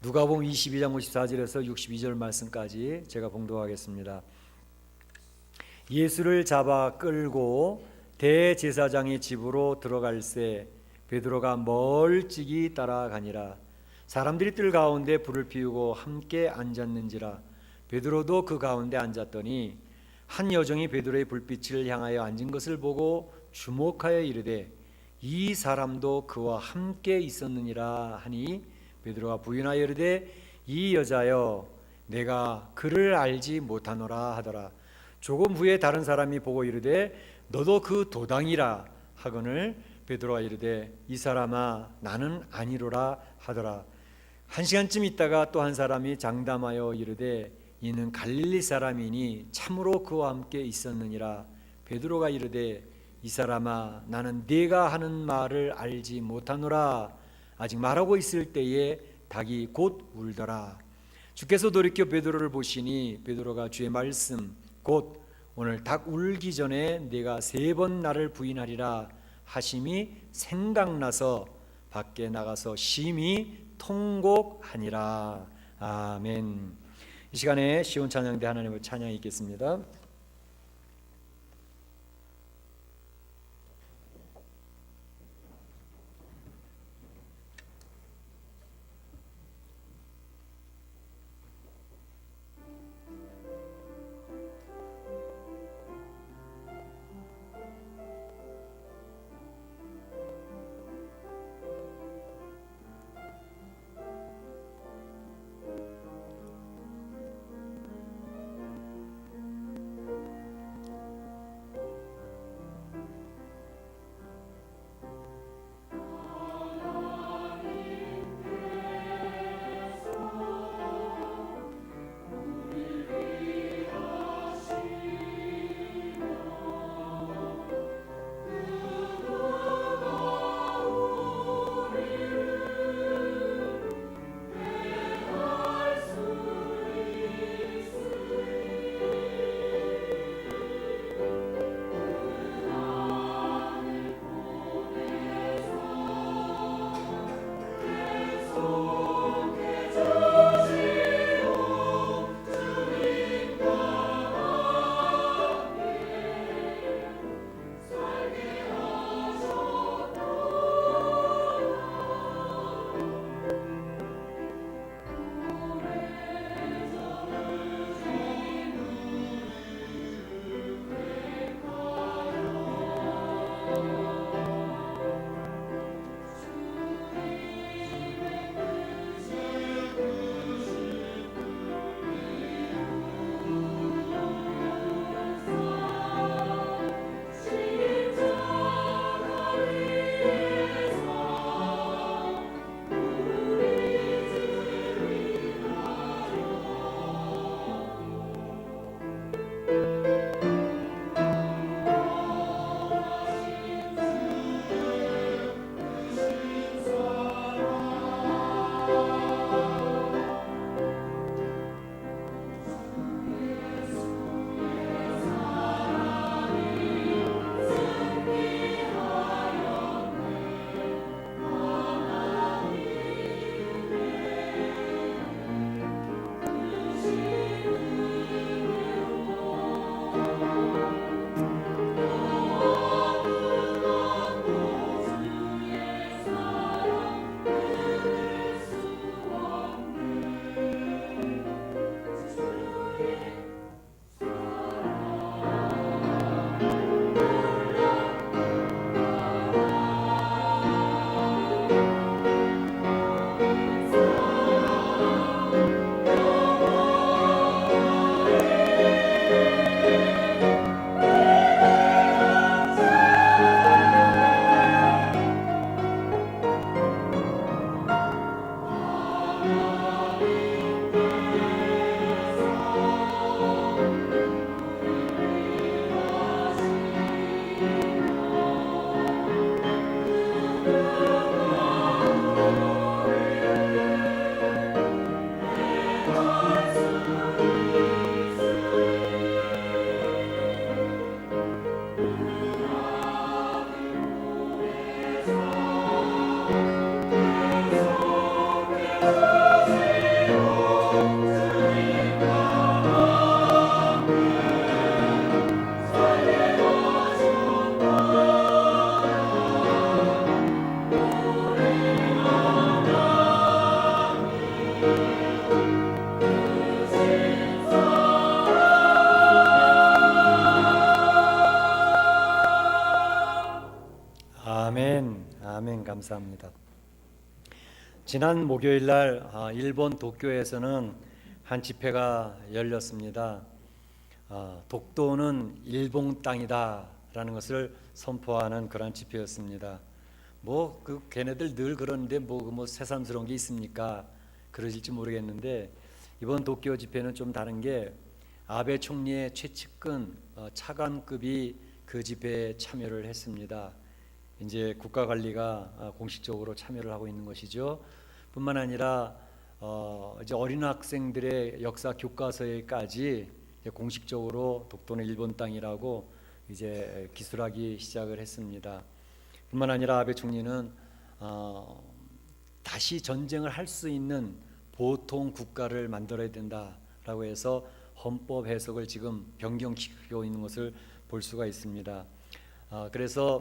누가복음 22장 54절에서 62절 말씀까지 제가 봉독하겠습니다. 예수를 잡아 끌고 대제사장의 집으로 들어갈새 베드로가 멀찍이 따라가니라. 사람들이 뜰 가운데 불을 피우고 함께 앉았는지라. 베드로도 그 가운데 앉았더니 한 여종이 베드로의 불빛을 향하여 앉은 것을 보고 주목하여 이르되 이 사람도 그와 함께 있었느니라 하니 베드로가 부인하여 이르되 이 여자여 내가 그를 알지 못하노라 하더라. 조금 후에 다른 사람이 보고 이르되 너도 그 도당이라 하거늘 베드로가 이르되 이 사람아 나는 아니로라 하더라. 한 시간쯤 있다가 또 한 사람이 장담하여 이르되 이는 갈릴리 사람이니 참으로 그와 함께 있었느니라. 베드로가 이르되 이 사람아 나는 네가 하는 말을 알지 못하노라. 아직 말하고 있을 때에 닭이 곧 울더라. 주께서 돌이켜 베드로를 보시니 베드로가 주의 말씀 곧 오늘 닭 울기 전에 네가 3번 나를 부인하리라 하심이 생각나서 밖에 나가서 심히 통곡하니라. 아멘. 이 시간에 시온 찬양대 하나님을 찬양이 있겠습니다. 감사합니다. 지난 목요일 날 일본 도쿄에서는 한 집회가 열렸습니다. 독도는 일본 땅이다라는 것을 선포하는 그런 집회였습니다. 걔네들 늘 그러는데 뭐 새삼스러운 게 있습니까? 그러실지 모르겠는데 이번 도쿄 집회는 좀 다른 게 아베 총리의 최측근 차관급이 그 집회에 참여를 했습니다. 이제 국가관리가 공식적으로 참여를 하고 있는 것이죠. 뿐만 아니라 이제 어린 학생들의 역사 교과서에까지 공식적으로 독도는 일본 땅이라고 이제 기술하기 시작을 했습니다. 뿐만 아니라 아베 총리는 다시 전쟁을 할 수 있는 보통 국가를 만들어야 된다라고 해서 헌법 해석을 지금 변경시키고 있는 것을 볼 수가 있습니다. 그래서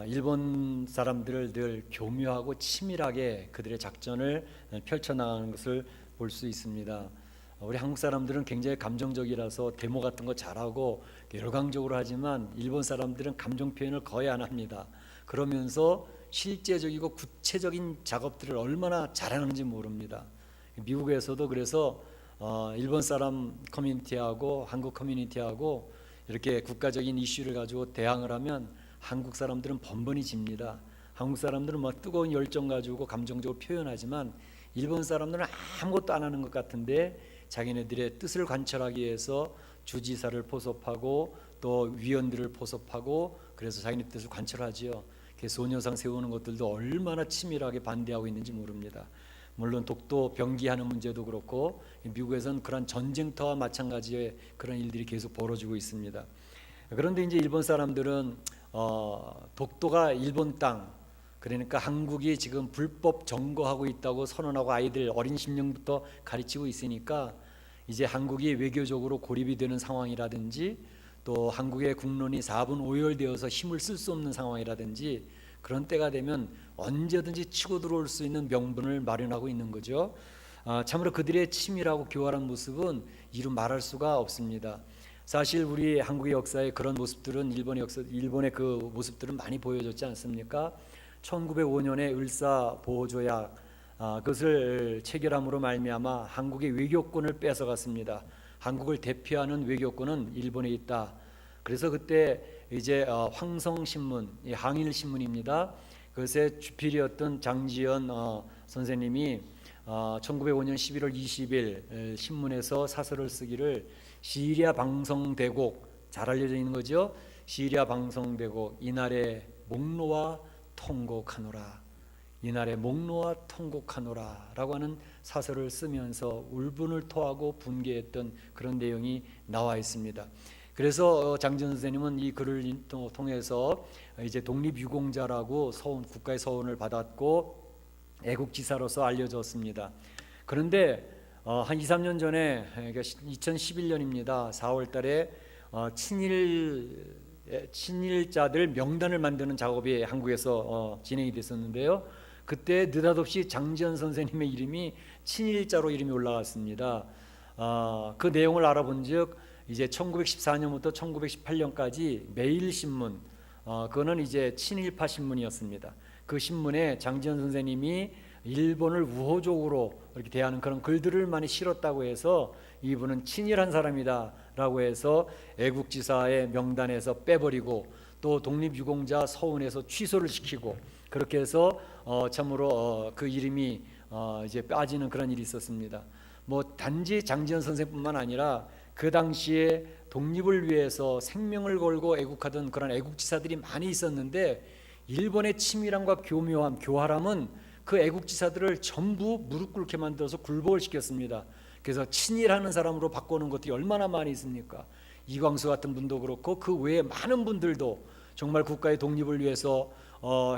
일본 사람들을 늘 교묘하고 치밀하게 그들의 작전을 펼쳐나가는 것을 볼 수 있습니다. 우리 한국 사람들은 굉장히 감정적이라서 데모 같은 거 잘하고 열광적으로 하지만 일본 사람들은 감정 표현을 거의 안 합니다. 그러면서 실제적이고 구체적인 작업들을 얼마나 잘하는지 모릅니다. 미국에서도 그래서 일본 사람 커뮤니티하고 한국 커뮤니티하고 이렇게 국가적인 이슈를 가지고 대항을 하면 한국 사람들은 번번이 집니다. 한국 사람들은 뜨거운 열정 가지고 감정적으로 표현하지만 일본 사람들은 아무것도 안 하는 것 같은데 자기네들의 뜻을 관철하기 위해서 주지사를 포섭하고 또 위원들을 포섭하고 그래서 자기네 뜻을 관철하지요. 소녀상 세우는 것들도 얼마나 치밀하게 반대하고 있는지 모릅니다. 물론 독도 병기하는 문제도 그렇고 미국에서는 그런 전쟁터와 마찬가지의 그런 일들이 계속 벌어지고 있습니다. 그런데 이제 일본 사람들은 독도가 일본 땅, 그러니까 한국이 지금 불법 점거하고 있다고 선언하고 아이들 어린 심령부터 가르치고 있으니까 이제 한국이 외교적으로 고립이 되는 상황이라든지 또 한국의 국론이 4분 5열되어서 힘을 쓸 수 없는 상황이라든지 그런 때가 되면 언제든지 치고 들어올 수 있는 명분을 마련하고 있는 거죠. 참으로 그들의 치밀하고 교활한 모습은 이루 말할 수가 없습니다. 사실 우리 한국의 역사에 그런 모습들은 일본의 그 모습들은 많이 보여줬지 않습니까? 1905년에 을사보호조약 그것을 체결함으로 말미암아 한국의 외교권을 뺏어갔습니다. 한국을 대표하는 외교권은 일본에 있다. 그래서 그때 이제 황성신문, 항일신문입니다. 그것의 주필이었던 장지연 선생님이 1905년 11월 20일 신문에서 사설을 쓰기를 시리아 방성대곡, 잘 알려져 있는 거죠. 시리아 방성대곡 이날에 목노와 통곡하노라, 이날에 목노와 통곡하노라 라고 하는 사설을 쓰면서 울분을 토하고 분개했던 그런 내용이 나와 있습니다. 그래서 장지연 선생님은 이 글을 통해서 이제 독립유공자라고 국가의 서훈을 받았고 애국지사로서 알려졌습니다. 그런데 한 2, 3년 전에, 그러니까 2011년입니다. 4월 달에 친일자들 명단을 만드는 작업이 한국에서 진행이 됐었는데요. 그때 느닷없이 장지연 선생님의 이름이 친일자로 이름이 올라갔습니다. 그 내용을 알아본즉 이제 1914년부터 1918년까지 매일신문, 그거는 이제 친일파 신문이었습니다. 그 신문에 장지연 선생님이 일본을 우호적으로 이렇게 대하는 그런 글들을 많이 실었다고 해서 이분은 친일한 사람이다라고 해서 애국지사의 명단에서 빼버리고 또 독립유공자 서훈에서 취소를 시키고 그렇게 해서 참으로 그 이름이 이제 빠지는 그런 일이 있었습니다. 단지 장지연 선생뿐만 아니라 그 당시에 독립을 위해서 생명을 걸고 애국하던 그런 애국지사들이 많이 있었는데 일본의 치밀함과 교묘함, 교활함은 그 애국지사들을 전부 무릎 꿇게 만들어서 굴복을 시켰습니다. 그래서 친일하는 사람으로 바꾸는 것들이 얼마나 많이 있습니까? 이광수 같은 분도 그렇고 그 외에 많은 분들도 정말 국가의 독립을 위해서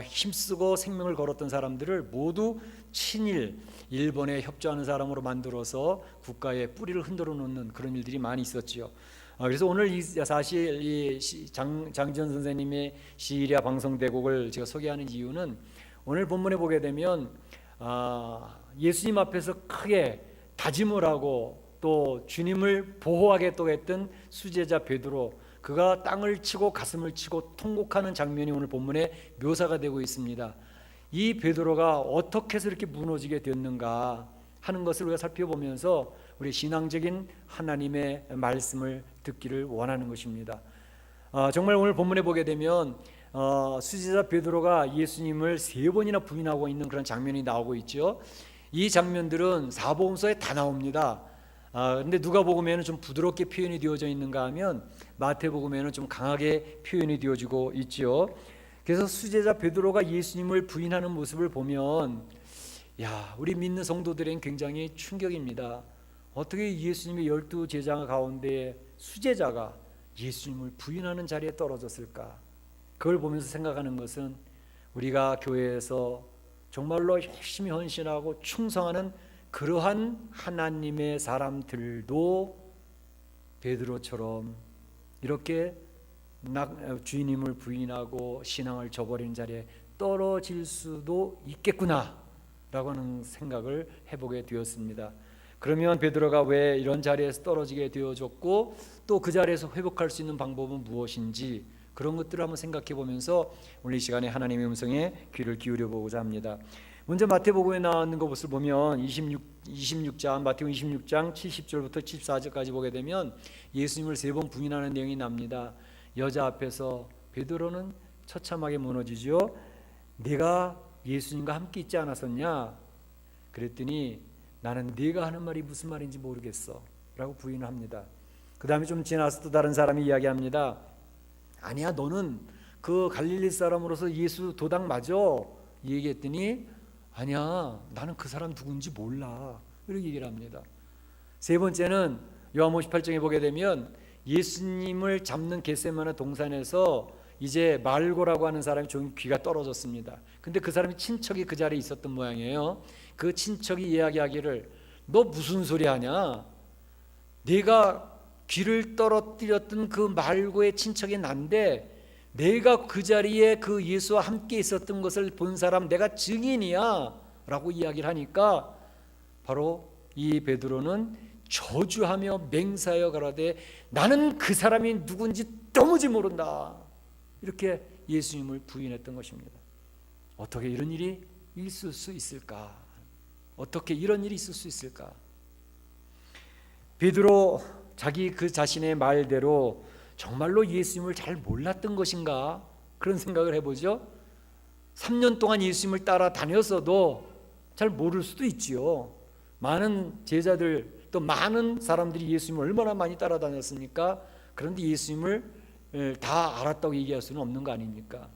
힘쓰고 생명을 걸었던 사람들을 모두 친일, 일본에 협조하는 사람으로 만들어서 국가의 뿌리를 흔들어 놓는 그런 일들이 많이 있었지요. 그래서 오늘 사실 장지연 선생님의 시리아 방성대곡을 제가 소개하는 이유는 오늘 본문에 보게 되면 예수님 앞에서 크게 다짐을 하고 또 주님을 보호하겠다고 했던 수제자 베드로, 그가 땅을 치고 가슴을 치고 통곡하는 장면이 오늘 본문에 묘사가 되고 있습니다. 이 베드로가 어떻게 해서 이렇게 무너지게 되었는가 하는 것을 우리가 살펴보면서 우리 신앙적인 하나님의 말씀을 듣기를 원하는 것입니다. 정말 오늘 본문에 보게 되면 수제자 베드로가 예수님을 3번이나 부인하고 있는 그런 장면이 나오고 있죠. 이 장면들은 사복음서에 다 나옵니다. 근데 누가복음에는 좀 부드럽게 표현이 되어져 있는가 하면 마태복음에는 좀 강하게 표현이 되어지고 있죠. 그래서 수제자 베드로가 예수님을 부인하는 모습을 보면 우리 믿는 성도들에겐 굉장히 충격입니다. 어떻게 예수님의 12 제자 가운데 수제자가 예수님을 부인하는 자리에 떨어졌을까? 그걸 보면서 생각하는 것은 우리가 교회에서 정말로 열심히 헌신하고 충성하는 그러한 하나님의 사람들도 베드로처럼 이렇게 주님을 부인하고 신앙을 저버리는 자리에 떨어질 수도 있겠구나 라고 하는 생각을 해보게 되었습니다. 그러면 베드로가 왜 이런 자리에서 떨어지게 되어졌고 또 그 자리에서 회복할 수 있는 방법은 무엇인지 그런 것들을 한번 생각해 보면서 오늘 이 시간에 하나님의 음성에 귀를 기울여 보고자 합니다. 먼저 마태복음에 나오는 것을 보면 26장 마태복음 26장 70절부터 74절까지 보게 되면 예수님을 3번 부인하는 내용이 납니다. 여자 앞에서 베드로는 처참하게 무너지죠. 내가 예수님과 함께 있지 않았었냐? 그랬더니 나는 네가 하는 말이 무슨 말인지 모르겠어 라고 부인을 합니다. 그 다음에 좀 지나서 또 다른 사람이 이야기합니다. 아니야, 너는 그 갈릴리 사람으로서 예수 도당 맞아 얘기했더니 아니야, 나는 그 사람 누군지 몰라 이렇게 얘기를 합니다. 세 번째는 요한복음 18장에 보게 되면 예수님을 잡는 겟세마네 동산에서 이제 말고라고 하는 사람이 좀 귀가 떨어졌습니다. 근데 그 사람이 친척이 그 자리에 있었던 모양이에요. 그 친척이 이야기하기를 너 무슨 소리 하냐? 네가 귀를 떨어뜨렸던 그 말고의 친척이 난데 내가 그 자리에 그 예수와 함께 있었던 것을 본 사람 내가 증인이야 라고 이야기를 하니까 바로 이 베드로는 저주하며 맹세하여 가라되 나는 그 사람이 누군지 도무지 모른다 이렇게 예수님을 부인했던 것입니다. 어떻게 이런 일이 있을 수 있을까? 어떻게 이런 일이 있을 수 있을까? 베드로 자기 그 자신의 말대로 정말로 예수님을 잘 몰랐던 것인가? 그런 생각을 해보죠. 3년 동안 예수님을 따라 다녔어도 잘 모를 수도 있지요. 많은 제자들 또 많은 사람들이 예수님을 얼마나 많이 따라다녔습니까? 그런데 예수님을 다 알았다고 얘기할 수는 없는 거 아닙니까?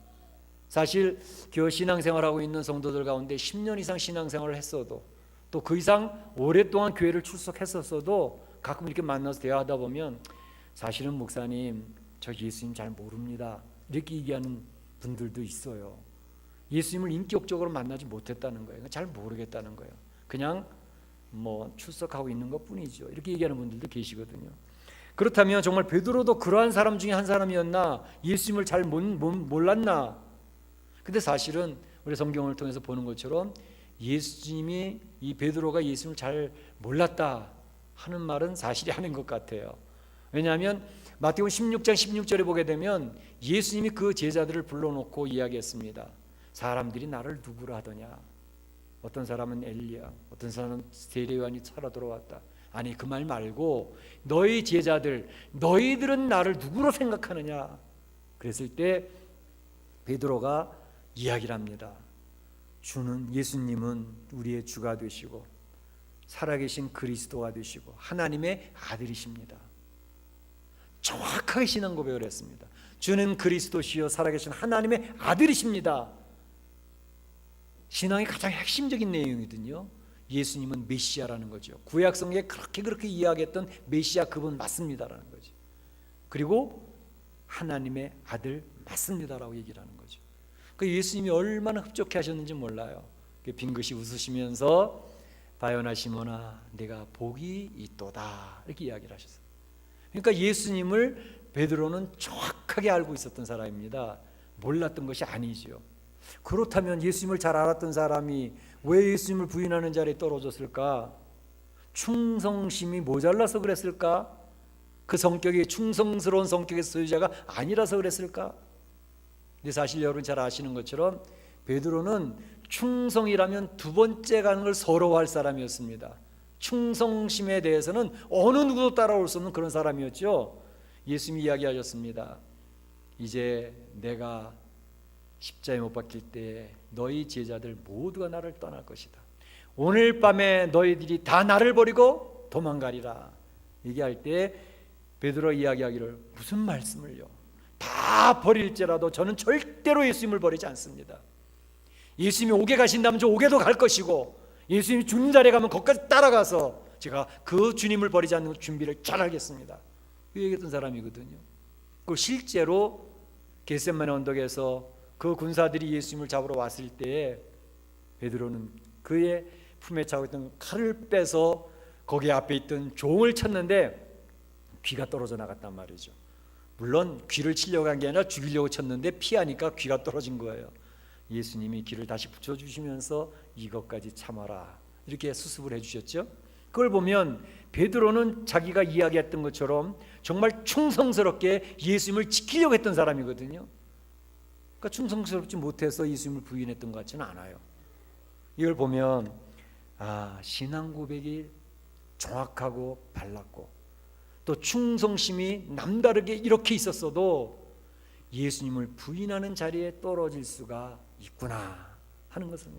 사실 교회 신앙생활하고 있는 성도들 가운데 10년 이상 신앙생활을 했어도 또 그 이상 오랫동안 교회를 출석했었어도 가끔 이렇게 만나서 대화하다 보면 사실은 목사님 저 예수님 잘 모릅니다 이렇게 얘기하는 분들도 있어요. 예수님을 인격적으로 만나지 못했다는 거예요. 잘 모르겠다는 거예요. 그냥 출석하고 있는 것뿐이죠. 이렇게 얘기하는 분들도 계시거든요. 그렇다면 정말 베드로도 그러한 사람 중에 한 사람이었나? 예수님을 잘 몰랐나? 근데 사실은 우리 성경을 통해서 보는 것처럼 예수님이 이 베드로가 예수님을 잘 몰랐다 하는 말은 사실이 아닌 것 같아요. 왜냐하면 마태복음 16장 16절에 보게 되면 예수님이 그 제자들을 불러놓고 이야기했습니다. 사람들이 나를 누구라 하더냐? 어떤 사람은 엘리야, 어떤 사람은 세례요한이 살아 돌아왔다. 아니 그 말 말고 너희 제자들, 너희들은 나를 누구로 생각하느냐? 그랬을 때 베드로가 이야기를 합니다. 예수님은 우리의 주가 되시고 살아계신 그리스도가 되시고 하나님의 아들이십니다. 정확하게 신앙 고백을 했습니다. 주는 그리스도시요 살아계신 하나님의 아들이십니다. 신앙의 가장 핵심적인 내용이거든요. 예수님은 메시아라는 거죠. 구약 성경에 그렇게 이야기했던 메시아 그분 맞습니다라는 거죠. 그리고 하나님의 아들 맞습니다라고 얘기를 하는 거죠. 그 예수님이 얼마나 흡족해 하셨는지 몰라요. 빙긋이 웃으시면서 바요나 시몬아 내가 복이 있도다 이렇게 이야기를 하셨어요. 그러니까 예수님을 베드로는 정확하게 알고 있었던 사람입니다. 몰랐던 것이 아니죠. 그렇다면 예수님을 잘 알았던 사람이 왜 예수님을 부인하는 자리에 떨어졌을까? 충성심이 모자라서 그랬을까? 그 성격이 충성스러운 성격의 소유자가 아니라서 그랬을까? 근데 사실 여러분 잘 아시는 것처럼 베드로는 충성이라면 두 번째 가는 걸 서러워할 사람이었습니다. 충성심에 대해서는 어느 누구도 따라올 수 없는 그런 사람이었죠. 예수님이 이야기하셨습니다. 이제 내가 십자가에 못 박힐 때 너희 제자들 모두가 나를 떠날 것이다. 오늘 밤에 너희들이 다 나를 버리고 도망가리라. 얘기할 때 베드로 이야기하기를 무슨 말씀을요? 다 버릴지라도 저는 절대로 예수님을 버리지 않습니다. 예수님이 옥에 가신다면 저 옥에도 갈 것이고 예수님이 죽는 자리에 가면 거기까지 따라가서 제가 그 주님을 버리지 않는 준비를 잘 하겠습니다. 그 얘기했던 사람이거든요. 그 실제로 겟세마네 언덕에서 그 군사들이 예수님을 잡으러 왔을 때 베드로는 그의 품에 차고 있던 칼을 빼서 거기 앞에 있던 종을 쳤는데 귀가 떨어져 나갔단 말이죠. 물론 귀를 치려고 한 게 아니라 죽이려고 쳤는데 피하니까 귀가 떨어진 거예요. 예수님이 귀를 다시 붙여주시면서 이것까지 참아라 이렇게 수습을 해주셨죠. 그걸 보면 베드로는 자기가 이야기했던 것처럼 정말 충성스럽게 예수님을 지키려고 했던 사람이거든요. 그러니까 충성스럽지 못해서 예수님을 부인했던 것 같지는 않아요. 이걸 보면 신앙 고백이 정확하고 발랐고 또 충성심이 남다르게 이렇게 있었어도 예수님을 부인하는 자리에 떨어질 수가 있구나 하는 것을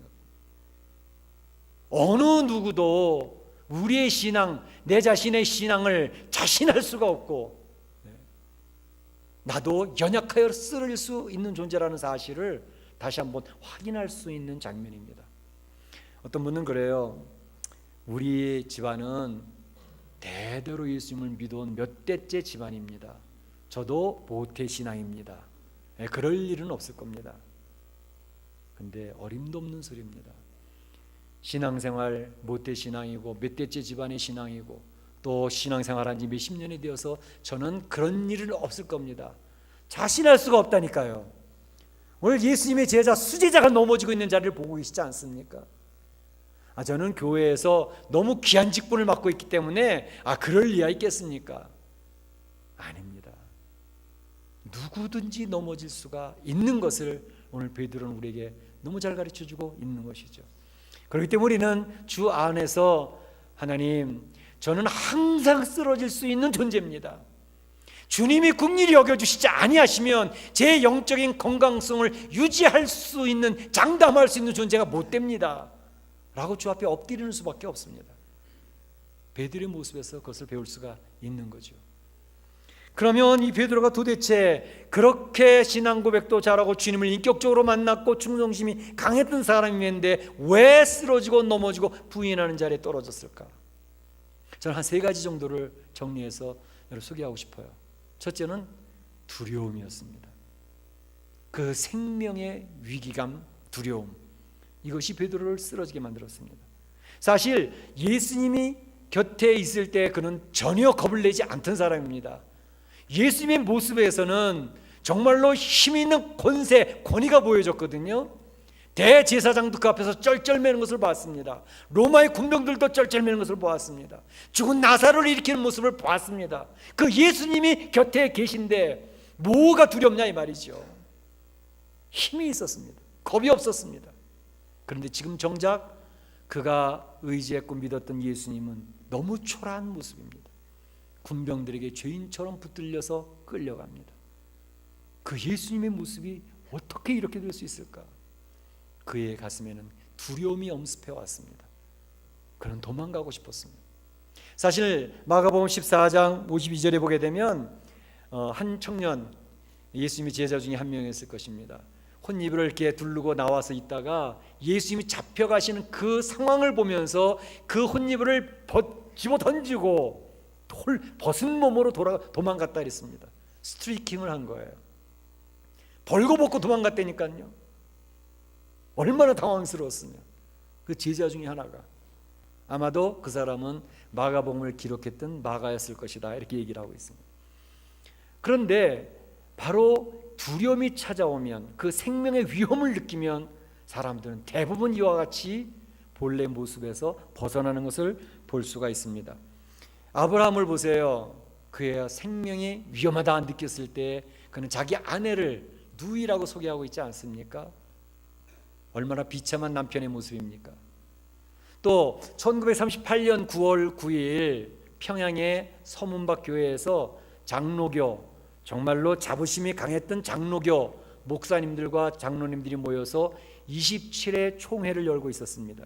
어느 누구도 우리의 신앙, 내 자신의 신앙을 자신할 수가 없고 나도 연약하여 쓰러질 수 있는 존재라는 사실을 다시 한번 확인할 수 있는 장면입니다. 어떤 분은 그래요. 우리 집안은 대대로 예수님을 믿어온 몇 대째 집안입니다. 저도 모태신앙입니다. 그럴 일은 없을 겁니다. 근데 어림도 없는 소리입니다. 신앙생활 모태신앙이고 몇 대째 집안의 신앙이고 또 신앙생활한 지 몇십 년이 되어서 저는 그런 일은 없을 겁니다. 자신할 수가 없다니까요. 오늘 예수님의 제자 수제자가 넘어지고 있는 자리를 보고 계시지 않습니까? 저는 교회에서 너무 귀한 직분을 맡고 있기 때문에 그럴 리가 있겠습니까? 아닙니다. 누구든지 넘어질 수가 있는 것을 오늘 베드로는 우리에게 너무 잘 가르쳐주고 있는 것이죠. 그렇기 때문에 우리는 주 안에서 하나님, 저는 항상 쓰러질 수 있는 존재입니다. 주님이 긍휼히 여겨주시지 아니하시면 제 영적인 건강성을 유지할 수 있는, 장담할 수 있는 존재가 못 됩니다 라고 주 앞에 엎드리는 수밖에 없습니다. 베드로의 모습에서 그것을 배울 수가 있는 거죠. 그러면 이 베드로가 도대체 그렇게 신앙 고백도 잘하고 주님을 인격적으로 만났고 충성심이 강했던 사람인데 왜 쓰러지고 넘어지고 부인하는 자리에 떨어졌을까? 저는 한 세 가지 정도를 정리해서 여러분 소개하고 싶어요. 첫째는 두려움이었습니다. 그 생명의 위기감, 두려움, 이것이 베드로를 쓰러지게 만들었습니다. 사실 예수님이 곁에 있을 때 그는 전혀 겁을 내지 않던 사람입니다. 예수님의 모습에서는 정말로 힘 있는 권세, 권위가 보여졌거든요. 대제사장도 그 앞에서 쩔쩔매는 것을 봤습니다. 로마의 군병들도 쩔쩔매는 것을 보았습니다. 죽은 나사로를 일으키는 모습을 보았습니다. 그 예수님이 곁에 계신데 뭐가 두렵냐 이 말이죠. 힘이 있었습니다. 겁이 없었습니다. 그런데 지금 정작 그가 의지했고 믿었던 예수님은 너무 초라한 모습입니다. 군병들에게 죄인처럼 붙들려서 끌려갑니다. 그 예수님의 모습이 어떻게 이렇게 될 수 있을까? 그의 가슴에는 두려움이 엄습해 왔습니다. 그는 도망가고 싶었습니다. 사실 마가복음 14장 52절에 보게 되면 한 청년, 예수님의 제자 중에 한 명이었을 것입니다. 혼입을 이렇게 두르고 나와서 있다가 예수님이 잡혀가시는 그 상황을 보면서 그 혼입을 집어 던지고 벗은 몸으로 도망갔다 그랬습니다. 스트리킹을 한 거예요. 벌거벗고 도망갔다니까요. 얼마나 당황스러웠으면. 그 제자 중에 하나가 아마도 그 사람은 마가복음을 기록했던 마가였을 것이다 이렇게 얘기를 하고 있습니다. 그런데 바로 두려움이 찾아오면, 그 생명의 위험을 느끼면 사람들은 대부분 이와 같이 본래 모습에서 벗어나는 것을 볼 수가 있습니다. 아브라함을 보세요. 그의 생명이 위험하다 느꼈을 때 그는 자기 아내를 누이라고 소개하고 있지 않습니까? 얼마나 비참한 남편의 모습입니까? 또 1938년 9월 9일 평양의 서문박 교회에서 장로교, 정말로 자부심이 강했던 장로교 목사님들과 장로님들이 모여서 27회 총회를 열고 있었습니다.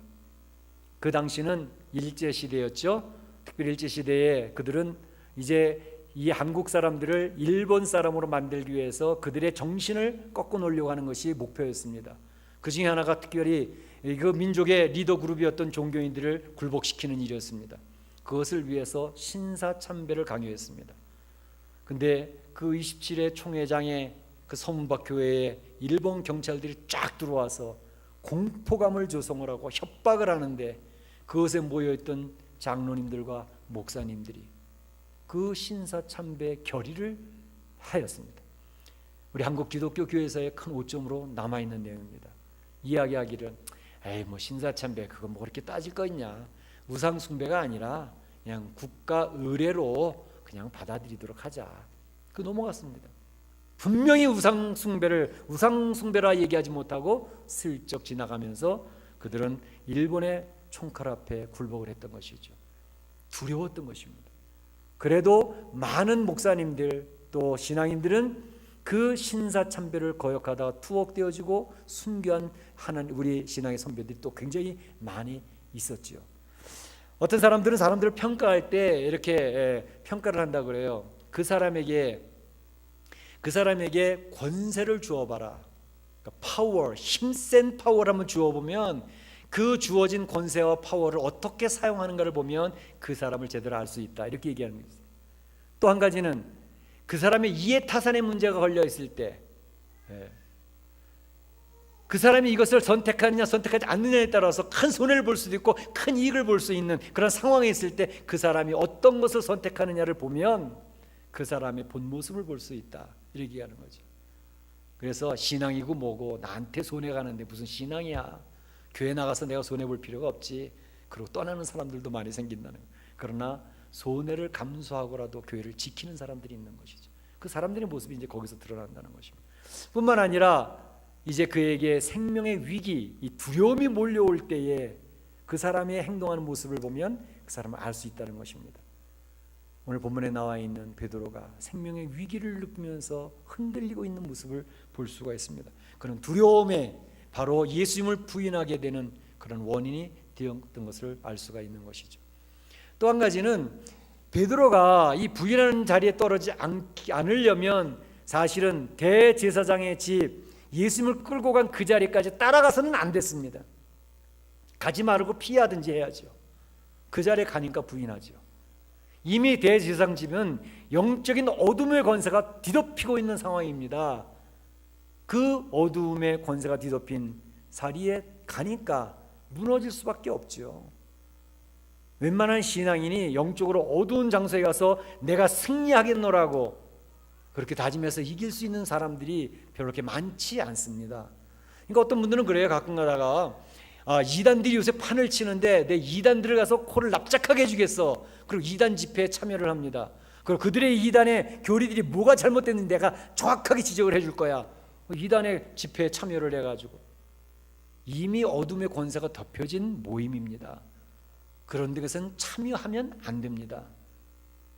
그 당시는 일제시대였죠. 특별히 일제시대에 그들은 이제 이 한국 사람들을 일본 사람으로 만들기 위해서 그들의 정신을 꺾어 놓으려고 하는 것이 목표였습니다. 그 중에 하나가 특별히 그 민족의 리더 그룹이었던 종교인들을 굴복시키는 일이었습니다. 그것을 위해서 신사참배를 강요했습니다. 근데 그 27회 총회장에 그 서문박 교회에 일본 경찰들이 쫙 들어와서 공포감을 조성을 하고 협박을 하는데 그것에 모여있던 장로님들과 목사님들이 그 신사참배 결의를 하였습니다. 우리 한국 기독교 교회사의 큰 오점으로 남아있는 내용입니다. 이야기하기를 에이 뭐 신사참배 그거 뭐 그렇게 따질 거 있냐, 우상숭배가 아니라 그냥 국가 의례로 그냥 받아들이도록 하자. 그 넘어갔습니다. 분명히 우상숭배라 얘기하지 못하고 슬쩍 지나가면서 그들은 일본의 총칼 앞에 굴복을 했던 것이죠. 두려웠던 것입니다. 그래도 많은 목사님들 또 신앙인들은 그 신사참배를 거역하다가 투옥되어지고 순교한 우리 신앙의 선배들이 또 굉장히 많이 있었죠. 어떤 사람들은 사람들을 평가할 때 이렇게 평가를 한다 그래요. 그 사람에게 권세를 주어봐라. 그러니까 파워, 힘센 파워를 한번 주어보면 그 주어진 권세와 파워를 어떻게 사용하는가를 보면 그 사람을 제대로 알 수 있다. 이렇게 얘기하는 거죠. 또 한 가지는 그 사람의 이해타산의 문제가 걸려 있을 때 그 사람이 이것을 선택하느냐 선택하지 않느냐에 따라서 큰 손해를 볼 수도 있고 큰 이익을 볼 수 있는 그런 상황에 있을 때 그 사람이 어떤 것을 선택하느냐를 보면 그 사람의 본 모습을 볼 수 있다. 이렇게 얘기하는 거죠. 그래서 신앙이고 뭐고 나한테 손해 가는데 무슨 신앙이야. 교회 나가서 내가 손해 볼 필요가 없지. 그리고 떠나는 사람들도 많이 생긴다는 거예요. 그러나 손해를 감수하고라도 교회를 지키는 사람들이 있는 것이죠. 그 사람들의 모습이 이제 거기서 드러난다는 것입니다. 뿐만 아니라 이제 그에게 생명의 위기, 이 두려움이 몰려올 때에 그 사람의 행동하는 모습을 보면 그 사람을 알 수 있다는 것입니다. 오늘 본문에 나와 있는 베드로가 생명의 위기를 느끼면서 흔들리고 있는 모습을 볼 수가 있습니다. 그런 두려움에 바로 예수님을 부인하게 되는 그런 원인이 되었던 것을 알 수가 있는 것이죠. 또 한 가지는 베드로가 이 부인하는 자리에 떨어지지 않으려면 사실은 대제사장의 집 예수님을 끌고 간 그 자리까지 따라가서는 안 됐습니다. 가지 말고 피하든지 해야죠. 그 자리에 가니까 부인하죠. 이미 대제사장 집은 영적인 어둠의 권세가 뒤덮이고 있는 상황입니다. 그 어둠의 권세가 뒤덮인 자리에 가니까 무너질 수밖에 없죠. 웬만한 신앙인이 영적으로 어두운 장소에 가서 내가 승리하겠노라고 그렇게 다짐해서 이길 수 있는 사람들이 별로 그렇게 많지 않습니다. 그러니까 어떤 분들은 그래요. 가끔 가다가 이단들이 요새 판을 치는데 내 이단들을 가서 코를 납작하게 해주겠어. 그리고 이단 집회에 참여를 합니다. 그리고 그들의 이단의 교리들이 뭐가 잘못됐는지 내가 정확하게 지적을 해줄 거야. 이단의 집회에 참여를 해가지고 이미 어둠의 권세가 덮여진 모임입니다. 그런데 그것은 참여하면 안 됩니다.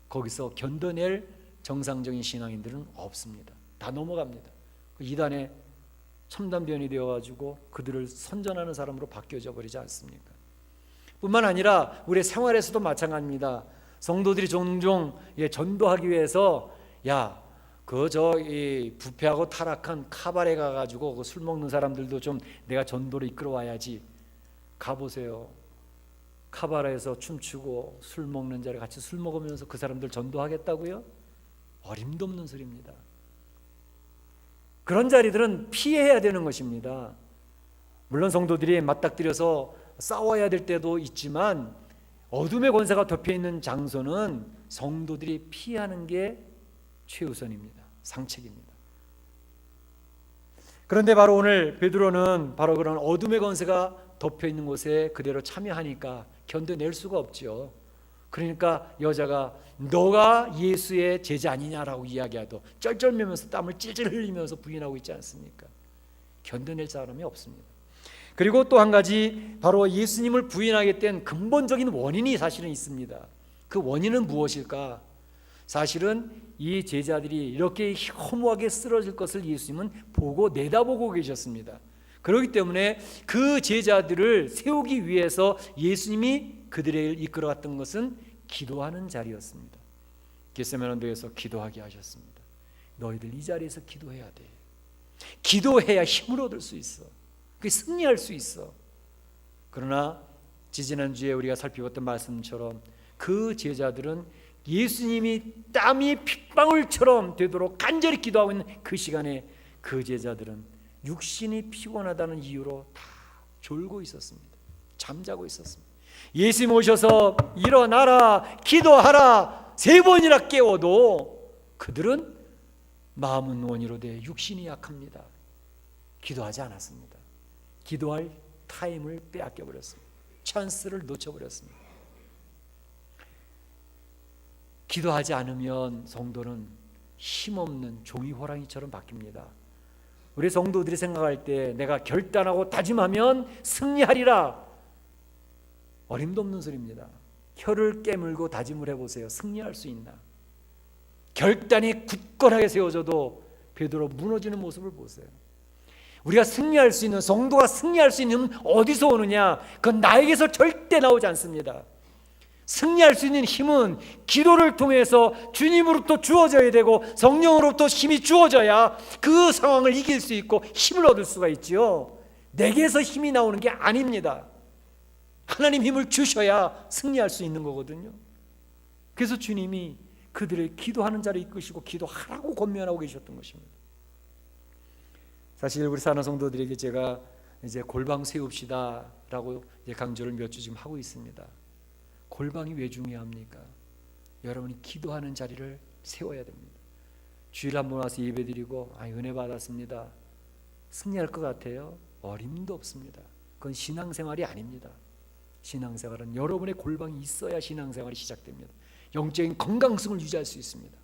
거기서 견뎌낼 정상적인 신앙인들은 없습니다. 다 넘어갑니다. 이단의 첨단변이 되어가지고 그들을 선전하는 사람으로 바뀌어져 버리지 않습니까? 뿐만 아니라 우리의 생활에서도 마찬가지입니다. 성도들이 종종 전도하기 위해서 이 부패하고 타락한 카바레 가가지고 술 먹는 사람들도 좀 내가 전도로 이끌어 와야지. 가보세요. 카바레에서 춤추고 술 먹는 자리 같이 술 먹으면서 그 사람들 전도하겠다고요? 어림도 없는 소리입니다. 그런 자리들은 피해야 되는 것입니다. 물론 성도들이 맞닥뜨려서 싸워야 될 때도 있지만 어둠의 권세가 덮여있는 장소는 성도들이 피하는 게 최우선입니다. 상책입니다. 그런데 바로 오늘 베드로는 바로 그런 어둠의 권세가 덮여있는 곳에 그대로 참여하니까 견뎌낼 수가 없죠. 그러니까 여자가 너가 예수의 제자 아니냐라고 이야기하도 쩔쩔매면서 땀을 찔찔 흘리면서 부인하고 있지 않습니까? 견뎌낼 사람이 없습니다. 그리고 또 한 가지, 바로 예수님을 부인하게 된 근본적인 원인이 사실은 있습니다. 그 원인은 무엇일까? 사실은 이 제자들이 이렇게 허무하게 쓰러질 것을 예수님은 보고 내다보고 계셨습니다. 그렇기 때문에 그 제자들을 세우기 위해서 예수님이 그들을 이끌어갔던 것은 기도하는 자리였습니다. 겟세마네 언덕에서 기도하게 하셨습니다. 너희들 이 자리에서 기도해야 돼. 기도해야 힘을 얻을 수 있어. 그게 승리할 수 있어. 그러나 지지난주에 우리가 살펴봤던 말씀처럼 그 제자들은 예수님이 땀이 핏방울처럼 되도록 간절히 기도하고 있는 그 시간에 그 제자들은 육신이 피곤하다는 이유로 다 졸고 있었습니다. 잠자고 있었습니다. 예수님 오셔서 일어나라, 기도하라 3번이나 깨워도 그들은 마음은 원이로되 육신이 약합니다. 기도하지 않았습니다. 기도할 타임을 빼앗겨 버렸습니다. 찬스를 놓쳐버렸습니다. 기도하지 않으면 성도는 힘없는 종이 호랑이처럼 바뀝니다. 우리 성도들이 생각할 때 내가 결단하고 다짐하면 승리하리라, 어림도 없는 소리입니다. 혀를 깨물고 다짐을 해보세요. 승리할 수 있나? 결단이 굳건하게 세워져도 베드로 무너지는 모습을 보세요. 우리가 승리할 수 있는, 성도가 승리할 수 있는 힘은 어디서 오느냐? 그건 나에게서 절대 나오지 않습니다. 승리할 수 있는 힘은 기도를 통해서 주님으로부터 주어져야 되고 성령으로부터 힘이 주어져야 그 상황을 이길 수 있고 힘을 얻을 수가 있지요. 내게서 힘이 나오는 게 아닙니다. 하나님 힘을 주셔야 승리할 수 있는 거거든요. 그래서 주님이 그들을 기도하는 자를 이끄시고 기도하라고 권면하고 계셨던 것입니다. 사실 우리 사는 성도들에게 제가 이제 골방 세웁시다 라고 강조를 몇 주 지금 하고 있습니다. 골방이 왜 중요합니까? 여러분이 기도하는 자리를 세워야 됩니다. 주일 한번 와서 예배드리고 은혜 받았습니다, 승리할 것 같아요? 어림도 없습니다. 그건 신앙생활이 아닙니다. 신앙생활은 여러분의 골방이 있어야 신앙생활이 시작됩니다. 영적인 건강성을 유지할 수 있습니다.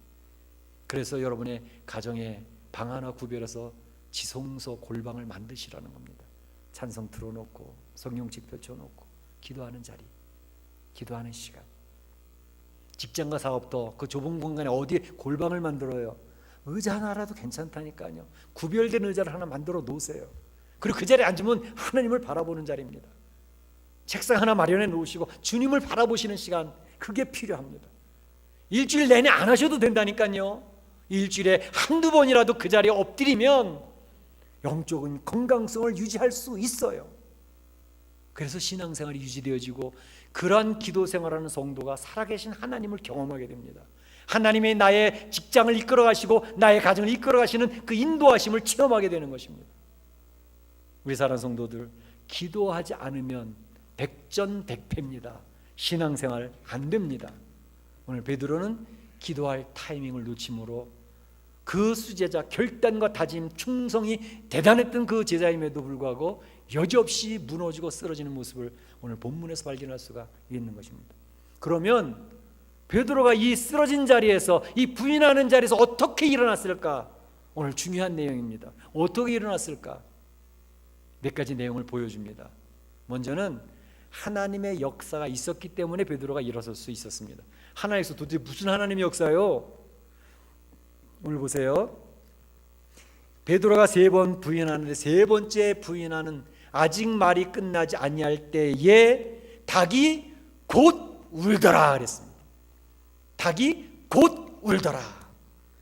그래서 여러분의 가정에 방 하나 구별해서 지성소 골방을 만드시라는 겁니다. 찬송 틀어놓고 성경책 펼쳐놓고 기도하는 자리, 기도하는 시간. 직장과 사업도 그 좁은 공간에 어디에 골방을 만들어요? 의자 하나라도 괜찮다니까요. 구별된 의자를 하나 만들어 놓으세요. 그리고 그 자리에 앉으면 하나님을 바라보는 자리입니다. 책상 하나 마련해 놓으시고 주님을 바라보시는 시간, 그게 필요합니다. 일주일 내내 안 하셔도 된다니까요. 일주일에 한두 번이라도 그 자리에 엎드리면 영적인 건강성을 유지할 수 있어요. 그래서 신앙생활이 유지되어지고 그러한 기도 생활하는 성도가 살아계신 하나님을 경험하게 됩니다. 하나님이 나의 직장을 이끌어 가시고 나의 가정을 이끌어 가시는 그 인도하심을 체험하게 되는 것입니다. 우리 사랑하는 성도들, 기도하지 않으면 백전백패입니다. 신앙생활 안 됩니다. 오늘 베드로는 기도할 타이밍을 놓침으로 그 수제자, 결단과 다짐, 충성이 대단했던 그 제자임에도 불구하고 여지없이 무너지고 쓰러지는 모습을 오늘 본문에서 발견할 수가 있는 것입니다. 그러면 베드로가 이 쓰러진 자리에서, 이 부인하는 자리에서 어떻게 일어났을까? 오늘 중요한 내용입니다. 어떻게 일어났을까? 몇 가지 내용을 보여줍니다. 먼저는 하나님의 역사가 있었기 때문에 베드로가 일어설 수 있었습니다. 하나님께서 도대체 무슨 하나님의 역사요? 오늘 보세요. 베드로가 3번 부인하는데 3번째 부인하는 아직 말이 끝나지 아니할 때에 닭이 곧 울더라 그랬습니다. 닭이 곧 울더라.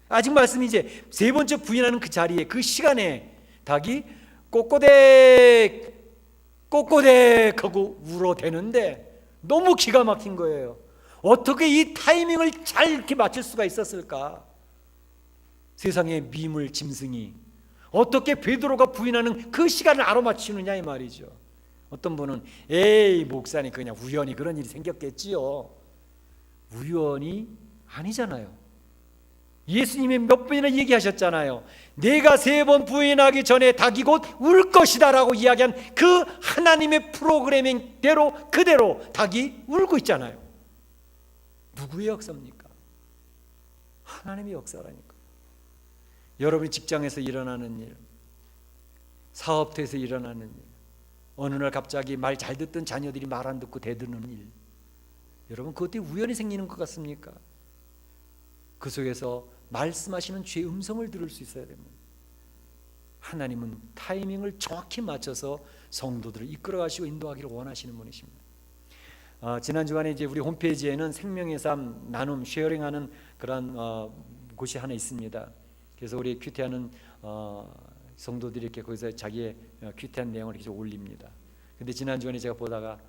아직 말씀이 이제 3번째 부인하는 그 자리에, 그 시간에 닭이 꼬꼬댁 꼬꼬댁 하고 울어대는데 너무 기가 막힌 거예요. 어떻게 이 타이밍을 잘 이렇게 맞출 수가 있었을까? 세상의 미물 짐승이 어떻게 베드로가 부인하는 그 시간을 알아맞히느냐 이 말이죠. 어떤 분은 에이 목사님 그냥 우연히 그런 일이 생겼겠지요. 우연이 아니잖아요. 예수님이 몇 번이나 얘기하셨잖아요. 내가 3번 부인하기 전에 닭이 곧 울 것이다 라고 이야기한 그 하나님의 프로그래밍대로 그대로 닭이 울고 있잖아요. 누구의 역사입니까? 하나님의 역사라니까. 여러분이 직장에서 일어나는 일, 사업터에서 일어나는 일, 어느 날 갑자기 말 잘 듣던 자녀들이 말 안 듣고 대드는 일, 여러분 그것도 우연히 생기는 것 같습니까? 그 속에서 말씀하시는 주의 음성을 들을 수 있어야 됩니다. 하나님은 타이밍을 정확히 맞춰서 성도들을 이끌어 가시고 인도하기를 원하시는 분이십니다. 지난 주간에 이제 우리 홈페이지에는 생명의 삶 나눔 쉐어링하는 그런 곳이 하나 있습니다. 그래서 우리 큐티하는 성도들이 이렇게 거기서 자기의 큐티한 내용을 이렇게 올립니다. 근데 지난 주간에 제가 보다가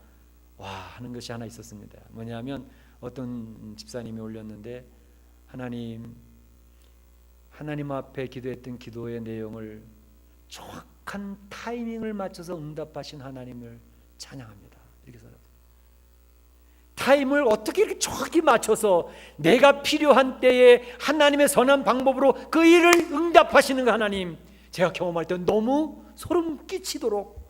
와 하는 것이 하나 있었습니다. 뭐냐면 어떤 집사님이 올렸는데 하나님 앞에 기도했던 기도의 내용을 정확한 타이밍을 맞춰서 응답하신 하나님을 찬양합니다. 이렇게 써요. 타임을 어떻게 이렇게 정확히 맞춰서 내가 필요한 때에 하나님의 선한 방법으로 그 일을 응답하시는 하나님, 제가 경험할 때 너무 소름 끼치도록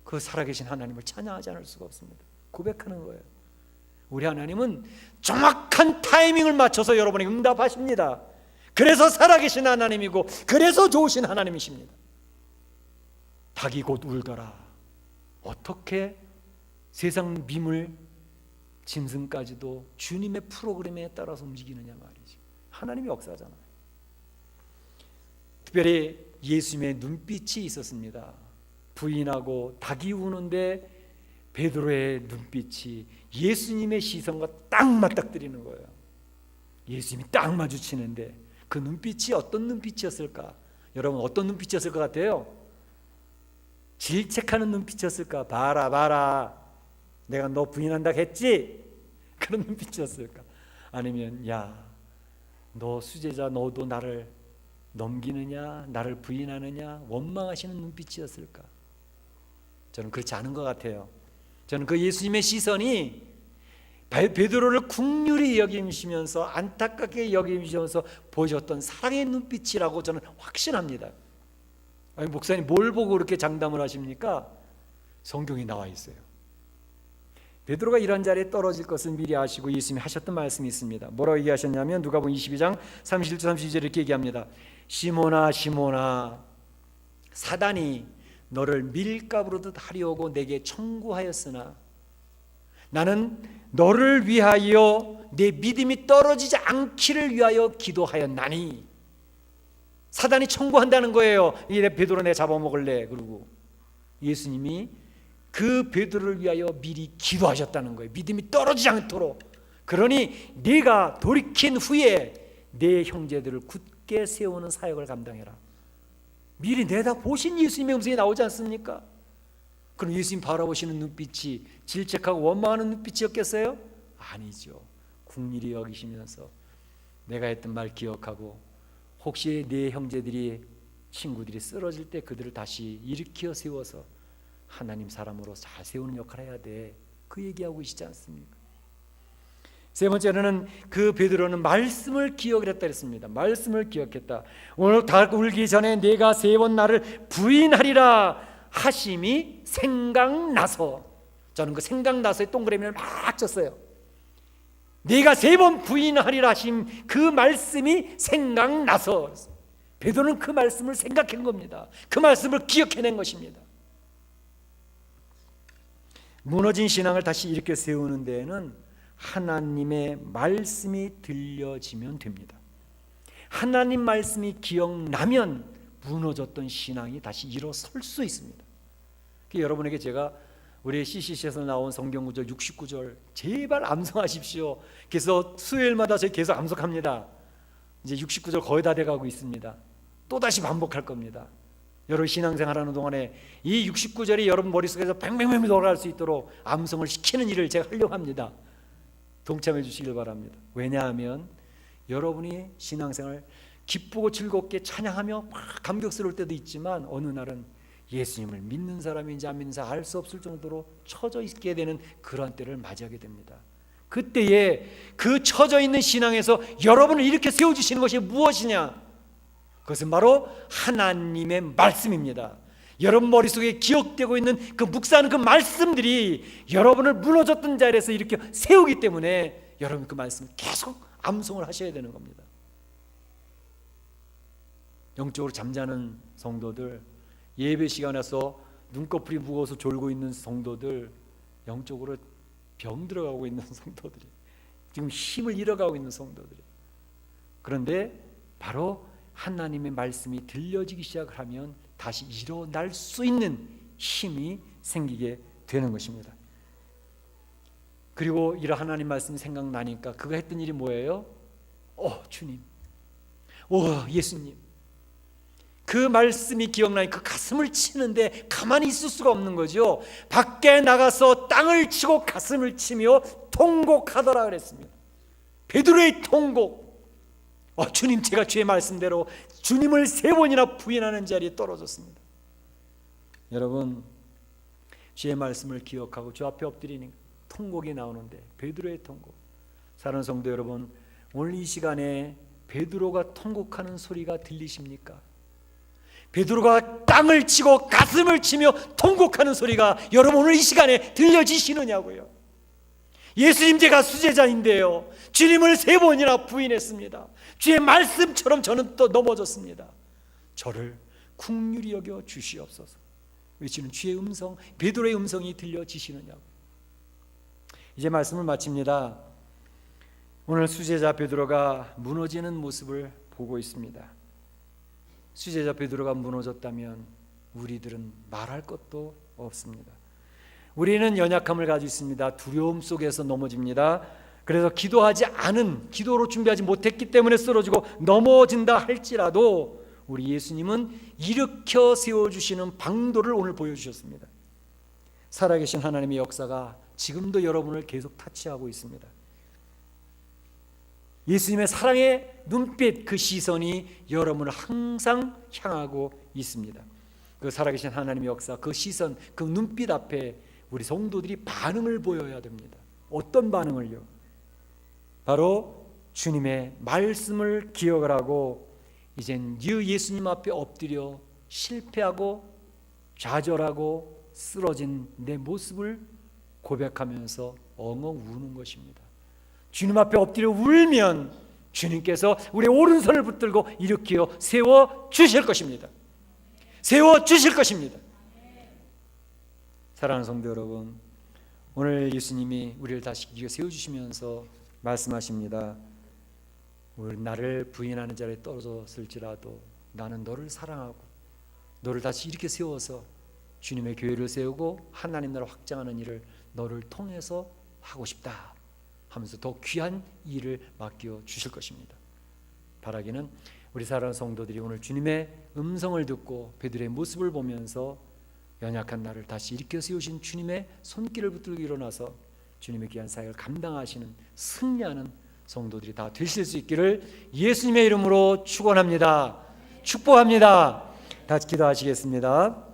그 살아계신 하나님을 찬양하지 않을 수가 없습니다. 고백하는 거예요. 우리 하나님은 정확한 타이밍을 맞춰서 여러분에게 응답하십니다. 그래서 살아계신 하나님이고 그래서 좋으신 하나님이십니다. 닭이 곧 울더라. 어떻게 세상 미물 짐승까지도 주님의 프로그램에 따라서 움직이느냐 말이지. 하나님의 역사잖아요. 특별히 예수님의 눈빛이 있었습니다. 부인하고 닭이 우는데 베드로의 눈빛이 예수님의 시선과 딱 맞닥뜨리는 거예요. 예수님이 딱 마주치는데 그 눈빛이 어떤 눈빛이었을까? 여러분 어떤 눈빛이었을 것 같아요? 질책하는 눈빛이었을까? 봐라 내가 너 부인한다 했지? 그런 눈빛이었을까? 아니면 야 너 수제자 너도 나를 넘기느냐 나를 부인하느냐 원망하시는 눈빛이었을까? 저는 그렇지 않은 것 같아요. 저는 그 예수님의 시선이 베드로를 긍휼히 여기시면서 안타깝게 여기시면서 보여줬던 사랑의 눈빛이라고 저는 확신합니다. 아니, 목사님 뭘 보고 그렇게 장담을 하십니까? 성경에 나와 있어요. 베드로가 이런 자리에 떨어질 것을 미리 아시고 예수님이 하셨던 말씀이 있습니다. 뭐라고 얘기하셨냐면 누가복음 22장 31절 32절 이렇게 얘기합니다. 시몬아 시몬아 사단이 너를 밀가부르듯 하려고 내게 청구하였으나 나는 너를 위하여 내 믿음이 떨어지지 않기를 위하여 기도하였나니. 사단이 청구한다는 거예요. 이 베드로 내가 잡아먹을래. 그러고 예수님이 그 베드로를 위하여 미리 기도하셨다는 거예요. 믿음이 떨어지지 않도록. 그러니 네가 돌이킨 후에 내 형제들을 굳게 세우는 사역을 감당해라. 미리 내다보신 예수님의 음성이 나오지 않습니까? 그럼 예수님 바라보시는 눈빛이 질책하고 원망하는 눈빛이었겠어요? 아니죠. 긍휼히 여기시면서 내가 했던 말 기억하고 혹시 네 형제들이 친구들이 쓰러질 때 그들을 다시 일으켜 세워서 하나님 사람으로 잘 세우는 역할을 해야 돼. 그 얘기하고 계시지 않습니까? 세 번째로는 그 베드로는 말씀을 기억을 했다 그랬습니다. 말씀을 기억했다. 오늘 닭 울기 전에 내가 3번 나를 부인하리라 하심이 생각나서, 저는 그 생각나서의 동그라미를 막 쳤어요. 네가 3번 부인하리라 하심 그 말씀이 생각나서 베드로는 그 말씀을 생각한 겁니다. 그 말씀을 기억해낸 것입니다. 무너진 신앙을 다시 일으켜 세우는 데에는 하나님의 말씀이 들려지면 됩니다. 하나님 말씀이 기억나면 무너졌던 신앙이 다시 일어설 수 있습니다. 여러분에게 제가 우리 CCC에서 나온 성경구절 69절 제발 암송하십시오. 그래서 수요일마다 저희 계속 암송합니다. 이제 69절 거의 다 돼가고 있습니다. 또다시 반복할 겁니다. 여러분 신앙생활하는 동안에 이 69절이 여러분 머릿속에서 뱅뱅뱅 돌아갈 수 있도록 암송을 시키는 일을 제가 하려고 합니다. 동참해 주시길 바랍니다. 왜냐하면 여러분이 신앙생활 기쁘고 즐겁게 찬양하며 막 감격스러울 때도 있지만 어느 날은 예수님을 믿는 사람인지 안 믿는 사람 알 수 없을 정도로 처져 있게 되는 그런 때를 맞이하게 됩니다. 그때에 그 처져 있는 신앙에서 여러분을 이렇게 세워주시는 것이 무엇이냐? 그것은 바로 하나님의 말씀입니다. 여러분 머릿속에 기억되고 있는 그 묵상하는 그 말씀들이 여러분을 무너졌던 자리에서 이렇게 세우기 때문에 여러분 그 말씀을 계속 암송을 하셔야 되는 겁니다. 영적으로 잠자는 성도들 예배 시간에서 눈꺼풀이 무거워서 졸고 있는 성도들, 영적으로 병 들어가고 있는 성도들이, 지금 힘을 잃어가고 있는 성도들이. 그런데 바로 하나님의 말씀이 들려지기 시작하면 다시 일어날 수 있는 힘이 생기게 되는 것입니다. 그리고 이런 하나님 말씀이 생각나니까 그가 했던 일이 뭐예요? 주님, 예수님, 그 말씀이 기억나니까 그 가슴을 치는데 가만히 있을 수가 없는 거죠. 밖에 나가서 땅을 치고 가슴을 치며 통곡하더라 그랬습니다. 베드로의 통곡. 주님, 제가 주의 말씀대로 주님을 3번이나 부인하는 자리에 떨어졌습니다. 여러분, 주의 말씀을 기억하고 주 앞에 엎드리는 통곡이 나오는데, 베드로의 통곡. 사랑하는 성도 여러분, 오늘 이 시간에 베드로가 통곡하는 소리가 들리십니까? 베드로가 땅을 치고 가슴을 치며 통곡하는 소리가 여러분 오늘 이 시간에 들려지시느냐고요. 예수님, 제가 수제자인데요, 주님을 3번이나 부인했습니다. 주의 말씀처럼 저는 또 넘어졌습니다. 저를 긍휼히 여겨 주시옵소서. 외치는 주의 음성, 베드로의 음성이 들려지시느냐고. 이제 말씀을 마칩니다. 오늘 수제자 베드로가 무너지는 모습을 보고 있습니다. 수제자 베드로가 무너졌다면 우리들은 말할 것도 없습니다. 우리는 연약함을 가지고 있습니다. 두려움 속에서 넘어집니다. 그래서 기도로 준비하지 못했기 때문에 쓰러지고 넘어진다 할지라도 우리 예수님은 일으켜 세워주시는 방도를 오늘 보여주셨습니다. 살아계신 하나님의 역사가 지금도 여러분을 계속 타치하고 있습니다. 예수님의 사랑의 눈빛, 그 시선이 여러분을 항상 향하고 있습니다. 그 살아계신 하나님의 역사, 그 시선, 그 눈빛 앞에 우리 성도들이 반응을 보여야 됩니다. 어떤 반응을요? 바로 주님의 말씀을 기억을 하고 이젠 예수님 앞에 엎드려 실패하고 좌절하고 쓰러진 내 모습을 고백하면서 엉엉 우는 것입니다. 주님 앞에 엎드려 울면 주님께서 우리 오른손을 붙들고 일으켜 세워 주실 것입니다. 세워 주실 것입니다. 사랑하는 성도 여러분, 오늘 예수님이 우리를 다시 일으켜 세워주시면서 말씀하십니다. 나를 부인하는 자리에 떨어졌을지라도 나는 너를 사랑하고 너를 다시 일으켜 세워서 주님의 교회를 세우고 하나님 나라를 확장하는 일을 너를 통해서 하고 싶다 하면서 더 귀한 일을 맡겨 주실 것입니다. 바라기는 우리 사랑하는 성도들이 오늘 주님의 음성을 듣고 베드로의 모습을 보면서 연약한 나를 다시 일으켜 세우신 주님의 손길을 붙들고 일어나서 주님의 귀한 사역을 감당하시는 승리하는 성도들이 다 되실 수 있기를 예수님의 이름으로 축원합니다. 축복합니다. 같이 기도하시겠습니다.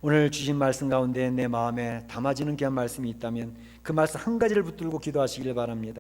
오늘 주신 말씀 가운데 내 마음에 담아지는 귀한 말씀이 있다면 그 말씀 한 가지를 붙들고 기도하시길 바랍니다.